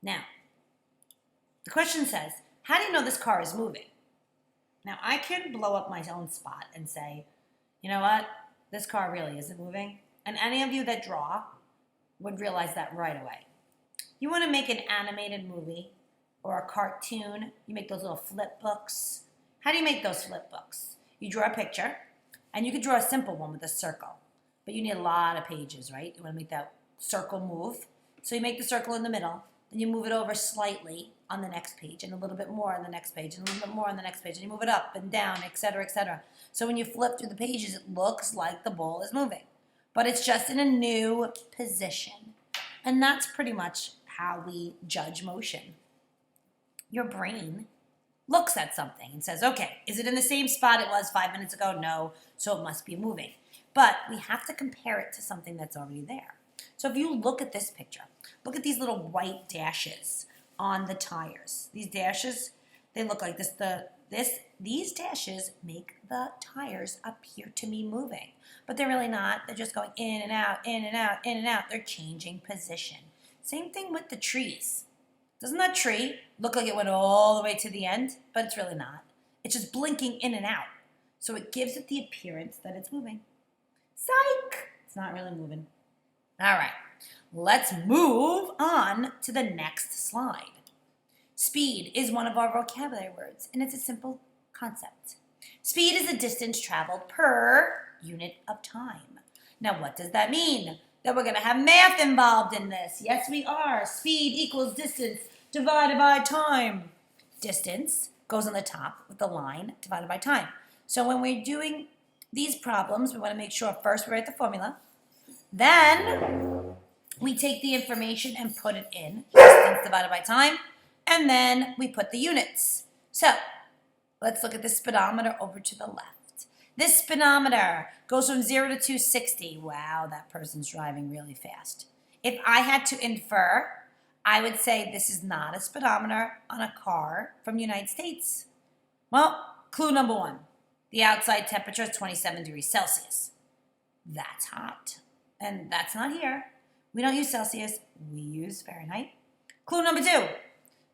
Now, the question says, how do you know this car is moving? Now, I can blow up my own spot and say, you know what? This car really isn't moving. And any of you that draw would realize that right away. You want to make an animated movie or a cartoon, you make those little flip books. How do you make those flip books? You draw a picture, and you could draw a simple one with a circle, but you need a lot of pages, right? You want to make that circle move. So you make the circle in the middle, then you move it over slightly on the next page, and a little bit more on the next page, and a little bit more on the next page, and you move it up and down, etc., etc. So when you flip through the pages, it looks like the ball is moving, but it's just in a new position. And that's pretty much how we judge motion. Your brain looks at something and says, okay, is it in the same spot it was 5 minutes ago? No, so it must be moving. But we have to compare it to something that's already there. So if you look at this picture, look at these little white dashes on the tires. These dashes, they look like this. These dashes make the tires appear to be moving, but they're really not. They're just going in and out, in and out, in and out. They're changing position. Same thing with the trees. Doesn't that tree look like it went all the way to the end? But it's really not. It's just blinking in and out. So it gives it the appearance that it's moving. Psych! It's not really moving. All right, let's move on to the next slide. Speed is one of our vocabulary words, and it's a simple concept. Speed is the distance traveled per unit of time. Now, what does that mean? That we're going to have math involved in this. Yes, we are. Speed equals distance divided by time. Distance goes on the top with the line divided by time. So when we're doing these problems, we want to make sure first we write the formula. Then we take the information and put it in, distance divided by time, and then we put the units. So let's look at the speedometer over to the left. This speedometer goes from 0 to 260. Wow, that person's driving really fast. If I had to infer, I would say this is not a speedometer on a car from the United States. Well, clue number one. The outside temperature is 27 degrees Celsius. That's hot. And that's not here. We don't use Celsius. We use Fahrenheit. Clue number two.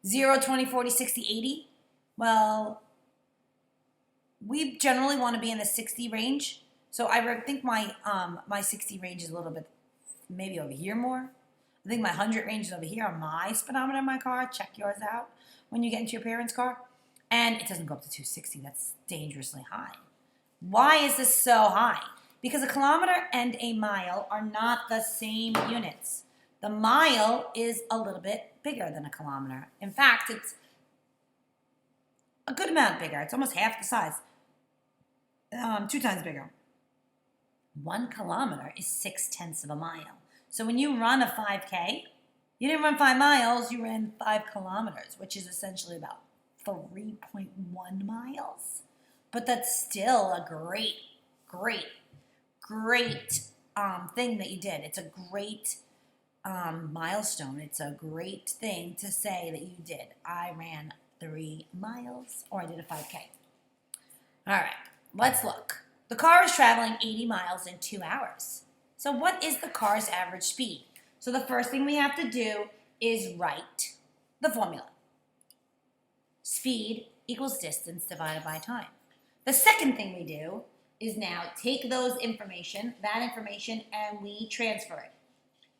0, 20, 40, 60, 80. Well, we generally want to be in the 60 range. So I think my 60 range is a little bit maybe over here more. I think my 100 range is over here on my speedometer in my car. Check yours out when you get into your parents' car. And it doesn't go up to 260. That's dangerously high. Why is this so high? Because a kilometer and a mile are not the same units. The mile is a little bit bigger than a kilometer. In fact, it's a good amount bigger. It's almost half the size. 2 times bigger. 1 kilometer is 6/10 of a mile. So when you run a 5K, you didn't run 5 miles, you ran 5 kilometers, which is essentially about 3.1 miles. But that's still a great thing that you did. It's a great milestone. It's a great thing to say that you did. I ran 3 miles, or I did a 5K. All right, let's look. The car is traveling 80 miles in 2 hours. So what is the car's average speed? So the first thing we have to do is write the formula. Speed equals distance divided by time. The second thing we do is now take that information, and we transfer it.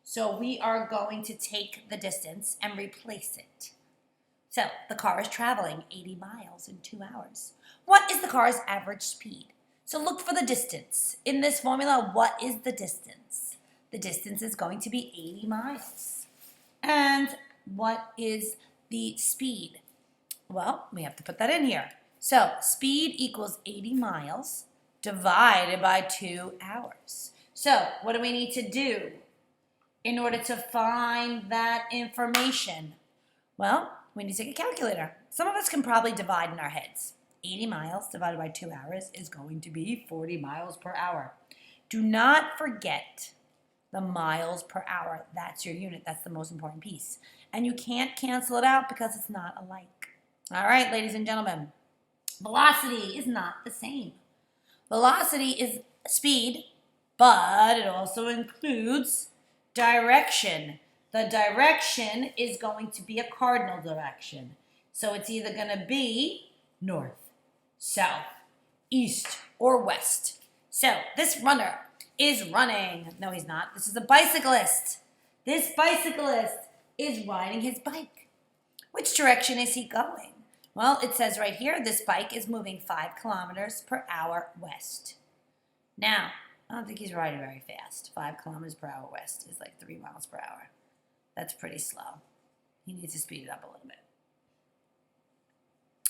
So we are going to take the distance and replace it. So the car is traveling 80 miles in 2 hours. What is the car's average speed? So look for the distance. In this formula, what is the distance? The distance is going to be 80 miles. And what is the speed? Well, we have to put that in here. So speed equals 80 miles divided by 2 hours. So what do we need to do in order to find that information? Well, we need to take a calculator. Some of us can probably divide in our heads. 80 miles divided by 2 hours is going to be 40 miles per hour. Do not forget the miles per hour. That's your unit. That's the most important piece. And you can't cancel it out because it's not alike. All right, ladies and gentlemen, velocity is not the same. Velocity is speed, but it also includes direction. The direction is going to be a cardinal direction. So it's either going to be north, south, east, or west. So this runner is running. No, he's not. This is a bicyclist. This bicyclist is riding his bike. Which direction is he going? Well, it says right here, this bike is moving 5 kilometers per hour west. Now, I don't think he's riding very fast. 5 kilometers per hour west is like 3 miles per hour. That's pretty slow. He needs to speed it up a little bit.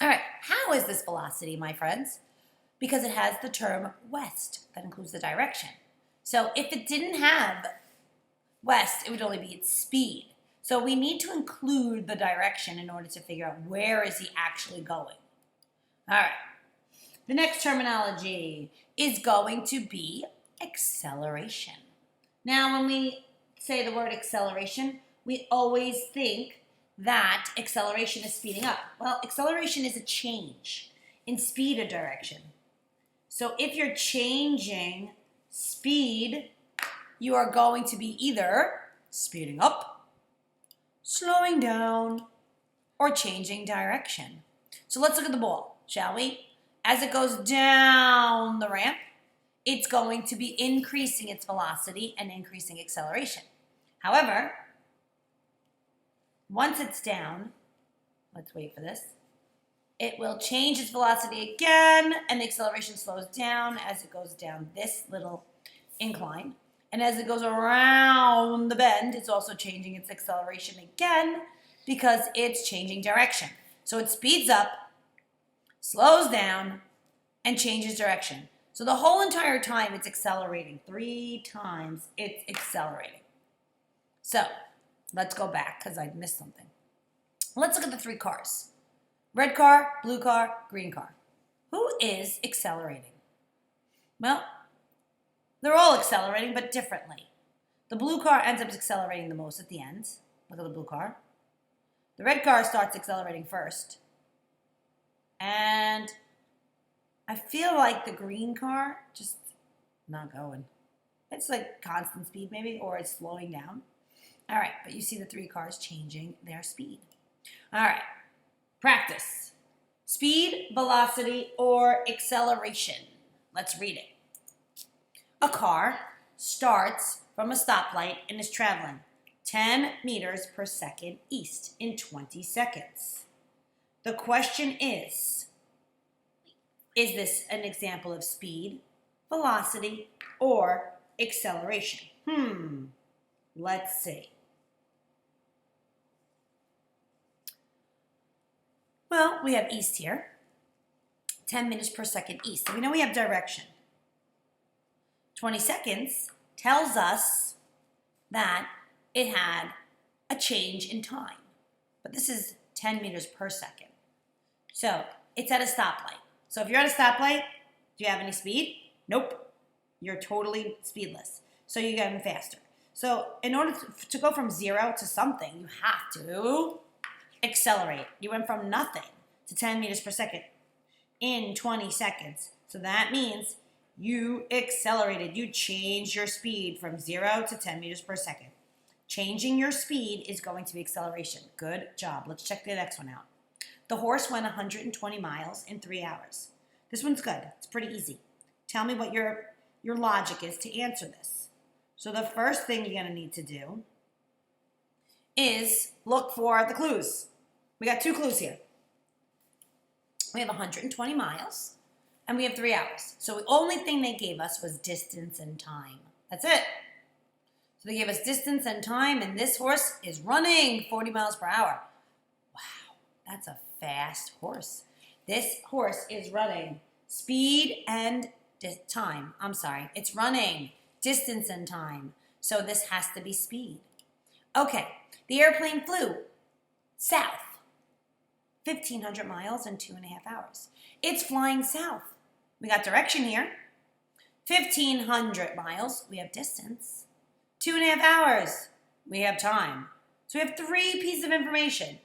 All right, how is this velocity, my friends? Because it has the term west. That includes the direction. So if it didn't have west, it would only be its speed. So we need to include the direction in order to figure out where is he actually going. All right. The next terminology is going to be acceleration. Now, when we say the word acceleration, we always think that acceleration is speeding up. Well, acceleration is a change in speed or direction. So if you're changing speed, you are going to be either speeding up, slowing down, or changing direction. So let's look at the ball, shall we? As it goes down the ramp, it's going to be increasing its velocity and increasing acceleration. However, once it's down, let's wait for this, it will change its velocity again, and the acceleration slows down as it goes down this little incline. And as it goes around the bend, it's also changing its acceleration again because it's changing direction. So it speeds up, slows down, and changes direction. So the whole entire time it's accelerating. 3 times it's accelerating. So let's go back because I missed something. Let's look at the 3 cars. Red car, blue car, green car. Who is accelerating? Well, they're all accelerating, but differently. The blue car ends up accelerating the most at the end. Look at the blue car. The red car starts accelerating first. And I feel like the green car just not going. It's like constant speed maybe, or it's slowing down. All right, but you see the 3 cars changing their speed. All right, practice. Speed, velocity, or acceleration. Let's read it. A car starts from a stoplight and is traveling 10 meters per second east in 20 seconds. The question is this an example of speed, velocity, or acceleration? Let's see. Well, we have east here, 10 meters per second east. So we know we have direction. 20 seconds tells us that it had a change in time. But this is 10 meters per second. So it's at a stoplight. So if you're at a stoplight, do you have any speed? Nope. You're totally speedless. So you're getting faster. So in order to go from 0 to something, you have to accelerate. You went from nothing to 10 meters per second in 20 seconds. So that means you accelerated. You changed your speed from 0 to 10 meters per second. Changing your speed is going to be acceleration. Good job. Let's check the next one out. The horse went 120 miles in 3 hours. This one's good. It's pretty easy. Tell me what your logic is to answer this. So the first thing you're going to need to do is look for the clues. We got 2 clues here. We have 120 miles, and we have 3 hours. So the only thing they gave us was distance and time. That's it. So they gave us distance and time, and this horse is running 40 miles per hour. Wow, that's a fast horse. This horse is running speed and time. I'm sorry, it's running distance and time. So this has to be speed. Okay, the airplane flew south, 1,500 miles in 2.5 hours. It's flying south. We got direction here. 1,500 miles, we have distance. 2.5 hours, we have time. So we have 3 pieces of information.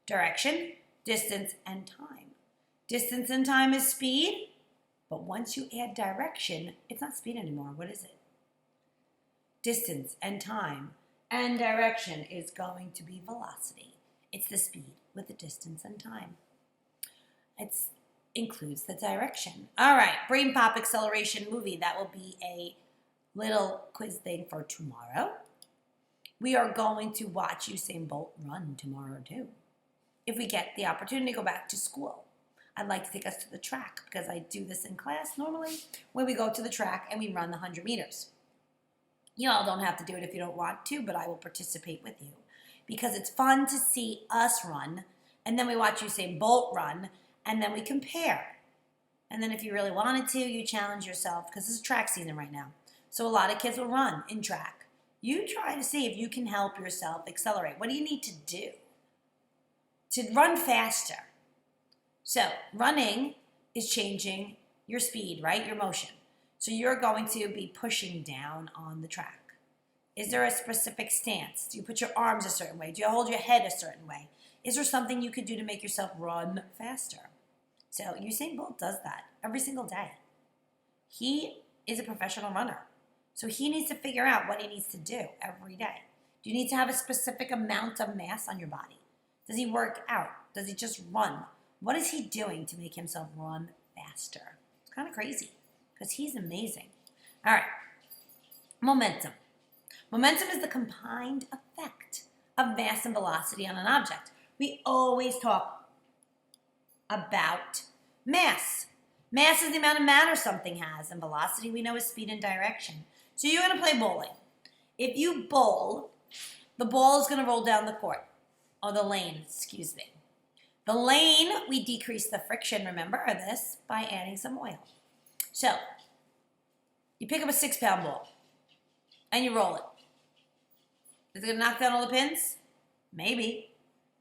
Direction, distance, and time. Distance and time is speed, but once you add direction, it's not speed anymore. What is it? Distance and time. And direction is going to be velocity. It's the speed with the distance and time. It includes the direction. All right, Brain Pop Acceleration movie. That will be a little quiz thing for tomorrow. We are going to watch Usain Bolt run tomorrow too. If we get the opportunity to go back to school, I'd like to take us to the track because I do this in class normally where we go to the track and we run the 100 meters. You all don't have to do it if you don't want to, but I will participate with you because it's fun to see us run, and then we watch Usain Bolt run, and then we compare. And then if you really wanted to, you challenge yourself because this is track season right now. So a lot of kids will run in track. You try to see if you can help yourself accelerate. What do you need to do to run faster? So running is changing your speed, right? Your motion. So you're going to be pushing down on the track. Is there a specific stance? Do you put your arms a certain way? Do you hold your head a certain way? Is there something you could do to make yourself run faster? So Usain Bolt does that every single day. He is a professional runner. So he needs to figure out what he needs to do every day. Do you need to have a specific amount of mass on your body? Does he work out? Does he just run? What is he doing to make himself run faster? It's kind of crazy because he's amazing. All right, momentum. Momentum is the combined effect of mass and velocity on an object. We always talk about mass. Mass is the amount of matter something has, and velocity we know is speed and direction. So you're going to play bowling. If you bowl, the ball is going to roll down the court, or the lane, excuse me. The lane, we decrease the friction, remember this, by adding some oil. So, you pick up a 6-pound ball, and you roll it. Is it going to knock down all the pins? Maybe.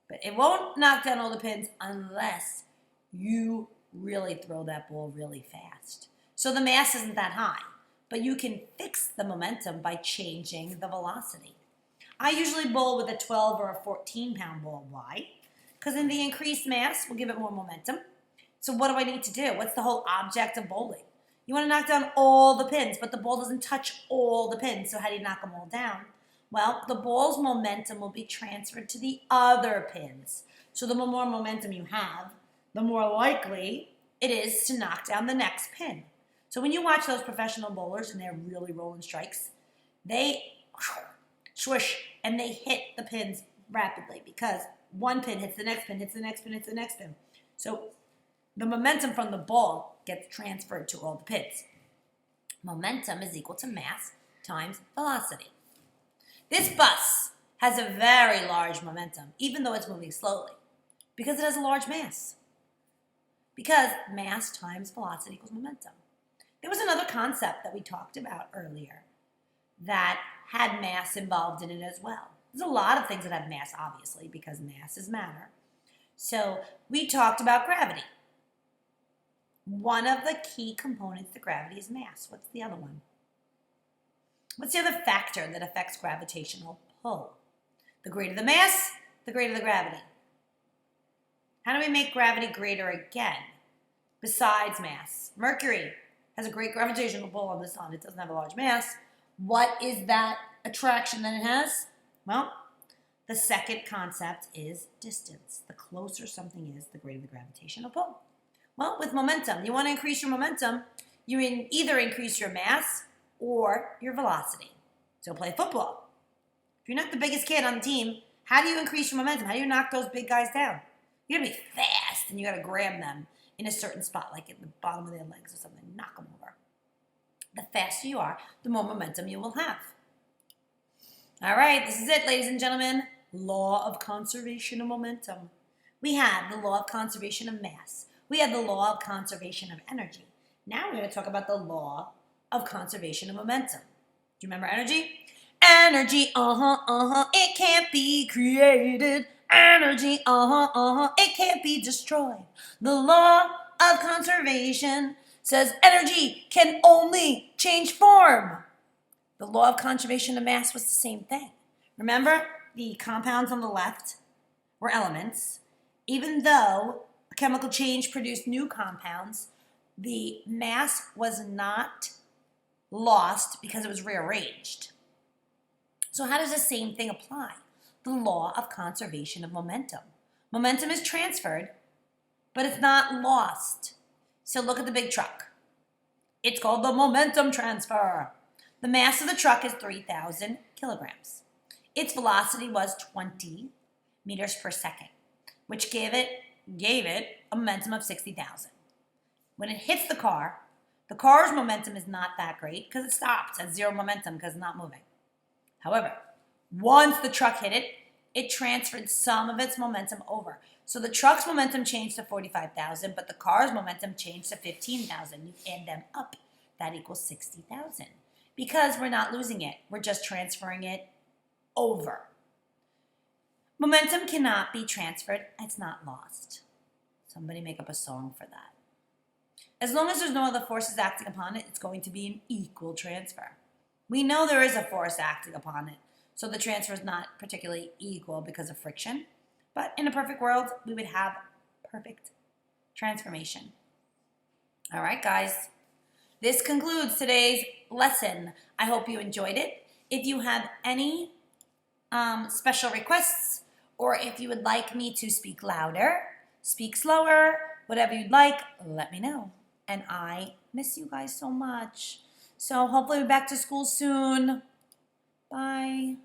But it won't knock down all the pins unless you really throw that ball really fast. So the mass isn't that high, but you can fix the momentum by changing the velocity. I usually bowl with a 12 or a 14-pound ball. Why? Because in the increased mass, we'll give it more momentum. So what do I need to do? What's the whole object of bowling? You want to knock down all the pins, but the ball doesn't touch all the pins. So how do you knock them all down? Well, the ball's momentum will be transferred to the other pins. So the more momentum you have, the more likely it is to knock down the next pin. So when you watch those professional bowlers and they're really rolling strikes, they swish and they hit the pins rapidly because one pin hits the next pin, hits the next pin, hits the next pin. So the momentum from the ball gets transferred to all the pins. Momentum is equal to mass times velocity. This bus has a very large momentum, even though it's moving slowly, because it has a large mass. Because mass times velocity equals momentum. There was another concept that we talked about earlier that had mass involved in it as well. There's a lot of things that have mass, obviously, because mass is matter. So we talked about gravity. One of the key components to gravity is mass. What's the other one? What's the other factor that affects gravitational pull? The greater the mass, the greater the gravity. How do we make gravity greater again? Besides mass. Mercury has a great gravitational pull on the sun. It doesn't have a large mass. What is that attraction that it has? Well, the second concept is distance. The closer something is, the greater the gravitational pull. Well, with momentum, you want to increase your momentum, you either increase your mass or your velocity. So play football. If you're not the biggest kid on the team, how do you increase your momentum? How do you knock those big guys down? You gotta be fast, and you gotta grab them in a certain spot, like at the bottom of their legs or something, knock them over. The faster you are, the more momentum you will have. All right, this is it, ladies and gentlemen. Law of conservation of momentum. We have the law of conservation of mass. We have the law of conservation of energy. Now we're going to talk about the law of conservation of momentum. Do you remember energy? Energy, it can't be created. Energy, it can't be destroyed. The law of conservation says energy can only change form. The law of conservation of mass was the same thing. Remember, the compounds on the left were elements. Even though a chemical change produced new compounds, the mass was not lost because it was rearranged. So how does the same thing apply? The law of conservation of momentum. Momentum is transferred, but it's not lost. So look at the big truck. It's called the momentum transfer. The mass of the truck is 3,000 kilograms. Its velocity was 20 meters per second, which gave it a momentum of 60,000. When it hits the car's momentum is not that great because it stops at zero momentum because it's not moving. However, once the truck hit it, it transferred some of its momentum over. So the truck's momentum changed to 45,000, but the car's momentum changed to 15,000. You add them up, that equals 60,000. Because we're not losing it, we're just transferring it over. Momentum cannot be transferred, it's not lost. Somebody make up a song for that. As long as there's no other forces acting upon it, it's going to be an equal transfer. We know there is a force acting upon it, so the transfer is not particularly equal because of friction. But in a perfect world, we would have perfect transformation. All right, guys. This concludes today's lesson. I hope you enjoyed it. If you have any special requests, or if you would like me to speak louder, speak slower, whatever you'd like, let me know. And I miss you guys so much. So hopefully we're back to school soon. Bye.